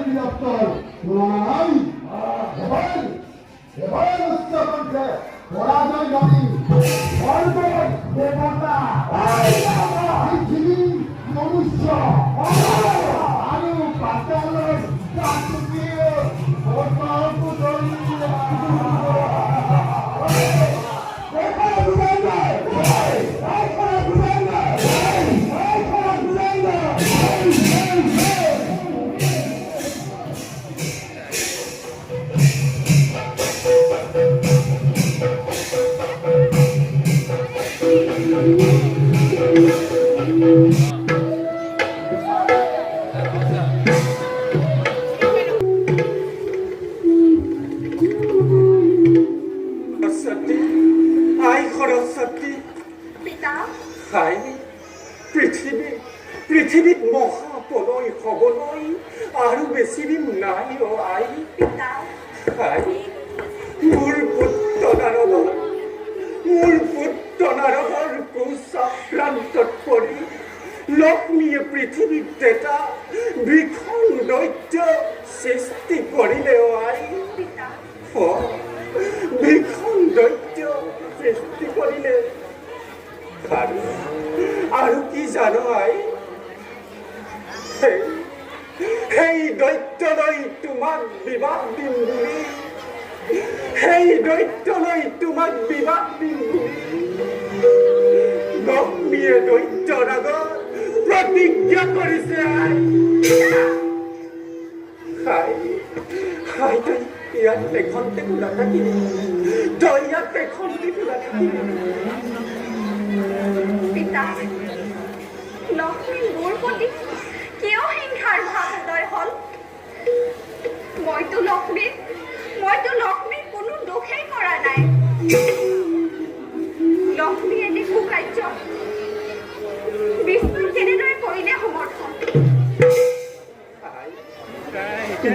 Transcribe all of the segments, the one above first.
বিৰক্তৰ তুলনায় এবাৰ উচ্চকণ্ঠে পৰাজয় জানি স্বৰ্গ দেবতা পৃথিবী মনুষ্য আৰো পাতালেৰ চাকৰিয়ে পৃথিবীত মহাপলয় হবলৈ আৰু বেছি দিন নাই অ আই আই মোৰ পুত্ৰ নাৰদৰ কুচক্ৰান্তত পৰি লক্ষ্মীয়ে পৃথিৱীত এটা ভীষণ দৈত্য সৃষ্টি কৰিলে অ আই ভীষণ দৈত্য সৃষ্টি কৰিলে আৰু কি জানো আই সেই দৈত্যলৈ তোমাক বিবাহ দিম বুলি লক্ষ্মীয়ে দৈত্যৰ আগত প্ৰতিজ্ঞা কৰিছে আই তই ইয়াতে খন্তেকো নাথাকিবি পিতা লক্ষ্মী মোৰ প্ৰতি কিয় হিংসাৰ ভাৱ উদয় হ'ল মইতো লক্ষ্মীৰ কোনো দোষেই কৰা নাই লক্ষ্মী এনে কুকাৰ্য বিষ্ণু কেনেদৰে কৰিলে সমৰ্থন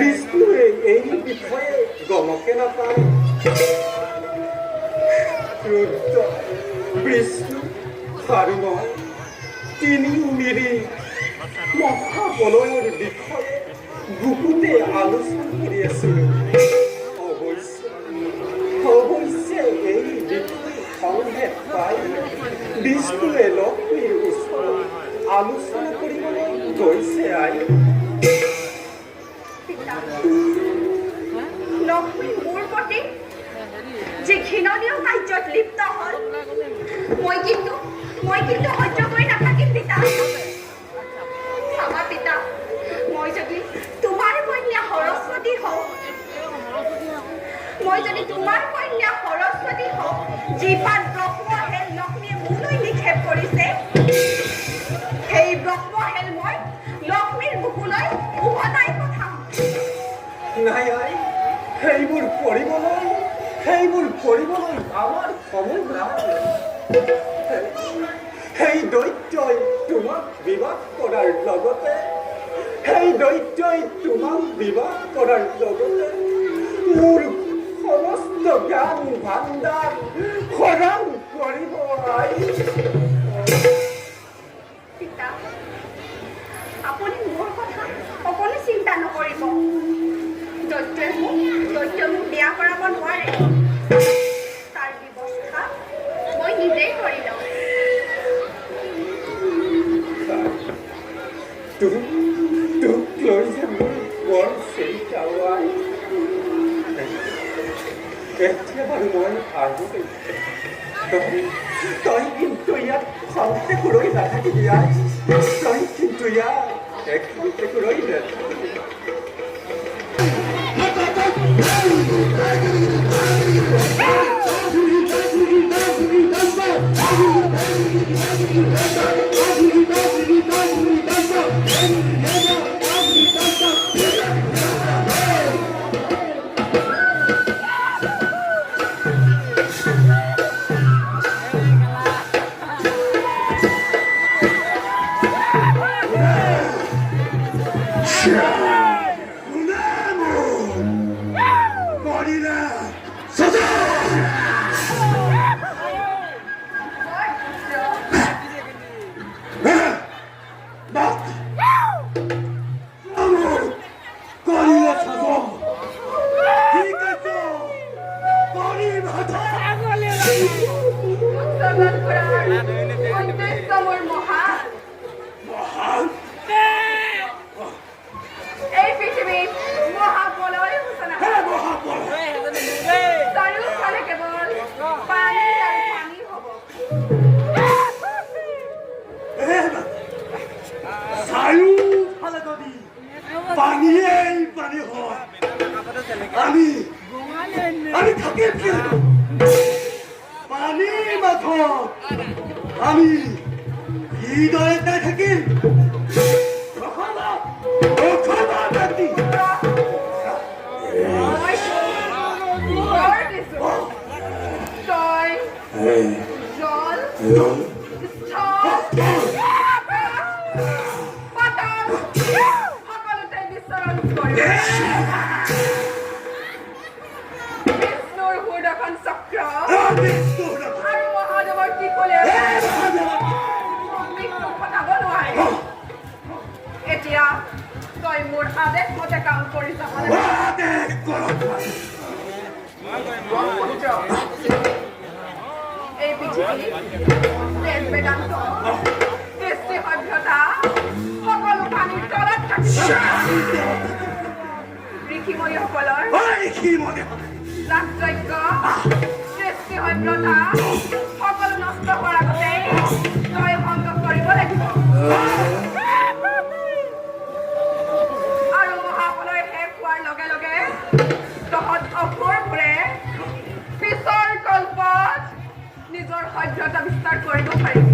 বিষ্ণুৱে এই বিষয়ে গমকে নাপায় ৰুদ্ৰ বিষ্ণু আৰু মই তিনিও মিলি মহাপলয়ৰ বিষয়ে গুপুতে আলোচনা কৰি আছিলোঁ অৱশ্যে এই বিষয়ে সংভেদ পাই বিষ্ণুৱে লক্ষ্মীৰ ওচৰত আলোচনা কৰিবলৈ গৈছে আই লক্ষ্মী মোৰ প্ৰতি যি ঘৃণনীয় কাৰ্যত লিপ্ত হ'ল মই কিন্তু সহ্য কৰি নাথাকিম পিতা পিতা মই যদি তোমাৰ কন্যা সৰস্বতী হওঁ যিপাত ব্ৰহ্মহেল লক্ষ্মীয়ে মোলৈ নিক্ষেপ কৰিছে সেই ব্ৰহ্মহেল মই লক্ষ্মীৰ বুকুলৈ উভতাই পঠাম নাই আই সেইবোৰ কৰিবলৈ আমাৰ সময় নাই সেই দৈত্যই তোমাক বিবাহ কৰাৰ লগতে মোৰ সমস্ত জ্ঞান ভাণ্ডাৰ খৰাং কৰিব আই পিতা আপুনি মোৰ কথা অকণো চিন্তা নকৰিব দৈত্যই মোক বিয়া কৰাব নোৱাৰে তাৰ ব্যৱস্থা মই নিজেই কৰি লওঁ তোক লৈ যে মোৰ বৰ চিন্তা আই এতিয়া বাৰু মই আহোঁ তই কিন্তু ইয়াত খন্তেক ৰৈ নাথাকিবি আই তই কিন্তু ইয়াত খন্তেক ৰৈ নাথাকিবি পানীয়েই পানী হয় আমি থাকিম কি পানীৰ মাথত আমি কিদৰে তাই থাকিম ব্যক্তি বৰ দিছো তই জল পাতল সকলোতে বিচৰণ কৰে বিষ্ণুৰ সুদৰ্শন চক্ৰ আৰু মহাদেৱৰ ত্ৰিশূলে মৃত্যু ঘটাব নোৱাৰে এতিয়া তই মোৰ আদেশ মতে কাম কৰি যাব এই পৃথিৱী বেদ বেদান্ত কৃষ্টি সভ্যতা সকলো পানীৰ তলত থাকিব ঋষিমণিসকলৰ যাগযজ্ঞ কৃষ্টি সভ্যতা সকলো নষ্ট হোৱাৰ আগতেই তই ভংগ কৰিব লাগিব আৰু মহাফলৰ শেষ হোৱাৰ লগে লগে তহঁত অসুৰবোৰে পিছৰ কল্পত নিজৰ সভ্যতা বিস্তাৰ কৰিব পাৰিবি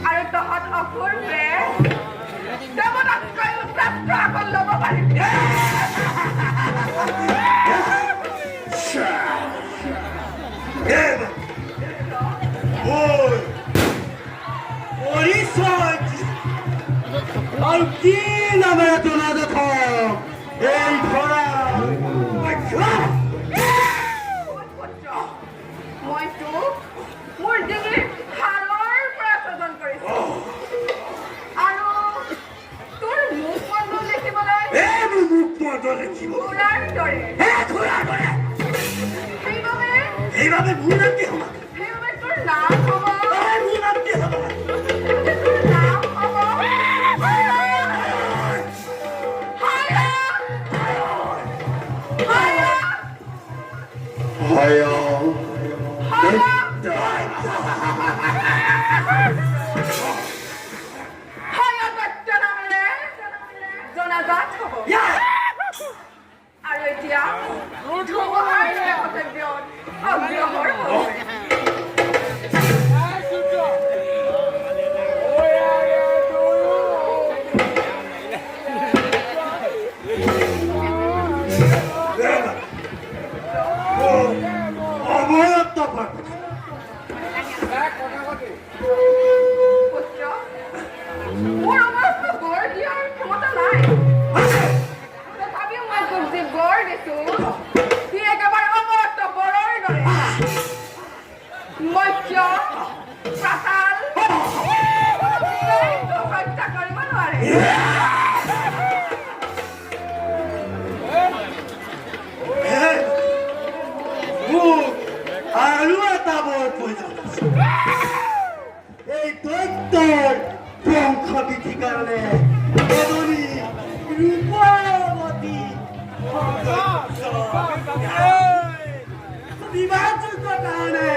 আৰু তহঁত অসুৰবোৰে দেৱতাতকৈ উত্তাপ্ত আগত ল'ব পাৰিবি আৰু কি নামেৰে জনাজাত এই ধৰা মই তোক মোৰ ডিঙিৰ হাড়ৰ পৰা স্বজন কৰিছো আৰু তোৰ মুখ মণ্ডল দেখিবলৈ ঘোঁৰাৰ দৰে সেইবাবে মোৰ নাম কি হ'ব সেইবাবে তোৰ নাম হ'ব মোৰ নাম কি হ'ব তোৰ নাম হ'ব জনাজাত হ'ব আৰু এতিয়া অগ্ৰসৰ হ'ব মোৰ অৱস্থা গঢ় দিয়াৰ ক্ষমতা নাই তথাপিও মই তোক যি গঢ় দিছো সি একেবাৰে অমৰত্ব বৰৰ দৰে মৎস্য পাতাল হত্যা কৰিব নোৱাৰে আৰু এটা বৰ প্ৰয়োজন আছে এই দৈত্যৰ বংশ বৃদ্ধিৰ কাৰণে এজনী ৰূপৱতী বিবাহযোগ্যৰ কাৰণে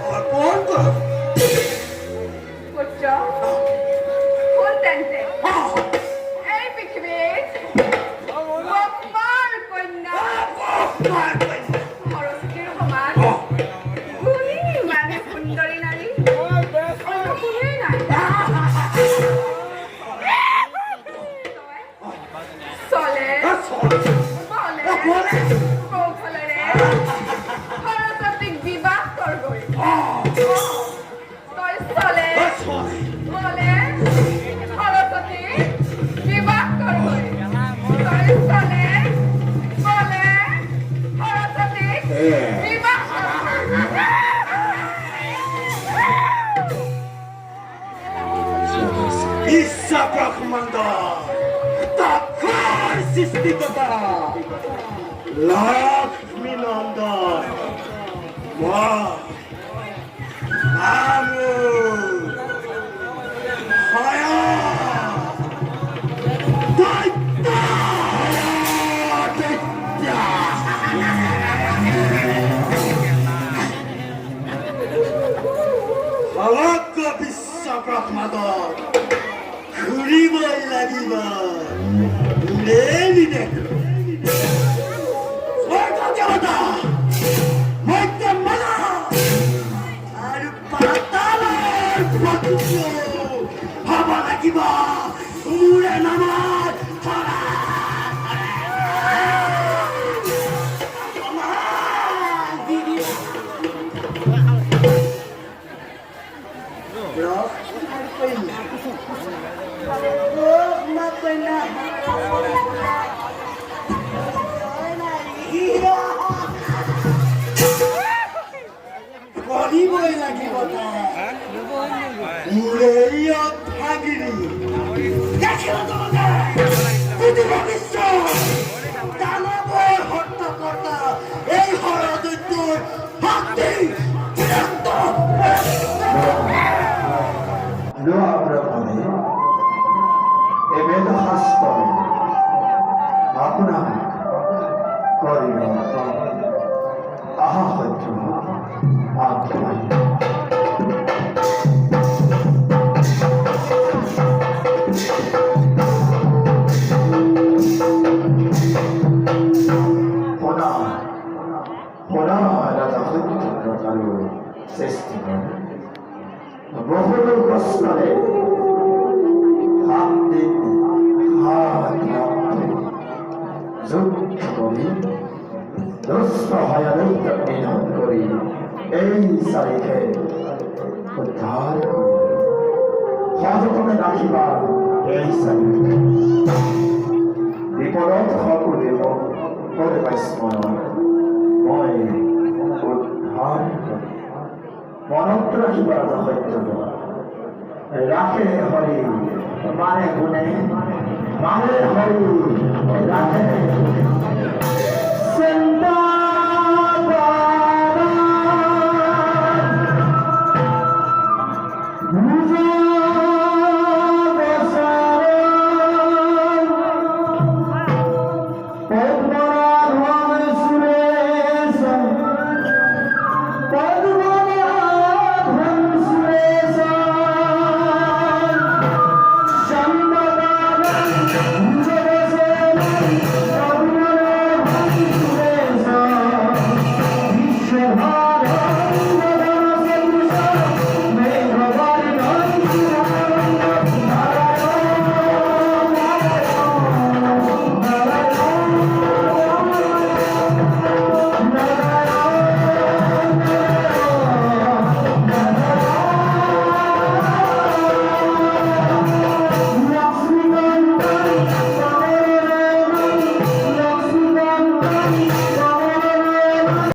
অৰ্পণ কৰক পুত্ৰ কোন তেন্তে এই পৃথিৱীত ব্ৰহ্মাৰ কন্যা সৰস্বতীৰ সমান গুণী ইমানে সুন্দৰী নাৰী অন্য কোনোৱেই নাই চলে বলে কৌশলেৰে সৰস্বতীক বিবাহ কৰগৈ তই চলে বলে সৰস্বতীক বিবাহ কৰগৈ তই চলে বলে সৰস্বতীক বিবাহ ইচ্ছা ব্ৰহ্মাণ্ড তাকৰ সৃষ্টিকৰ্তা লক্ষ্মী নন্দন সমগ্ৰ বিশ্ব ব্ৰহ্মাণ্ডৰ ঘূৰিবই লাগিব উৰেলি দেখো স্বৰ্গ দেৱতা মধ্য মালা আৰু পাতালৰ প্ৰকৃতি হ'ব লাগিব মোৰে নামত ধৰা কৰিবই লাগিব মোৰে ভাগিনী দেখিব তোমাকে পৃথিৱী বিশ্ব দানৱৰ হত্যাকৰ্তা এই হৰদৈত্যৰ শক্তি লোহাব্ৰহ্মণে এবেদ শাস্ত্ৰই আপোনাক কৰিব আহা সত্য আগবাঢ়ি ৰাজা সত্যব্ৰত আৰু সৃষ্টিকৰ বহুতো কষ্টৰে 7 দিন যুদ্ধ কৰি দুষ্ট ভয়ানৈত্যক নিধন কৰি এই চাৰিখে উদ্ধাৰ কৰিলে সযতনে ৰাখিবা এই চাৰিখে বিপদত সকলোৱে মোক কৰে স্মৰণ মই উদ্ধাৰ কৰি মনত ৰাখিবা সত্য ৰাখে হৰি মানে গুণে মানে হৰি ৰাখে Shut up!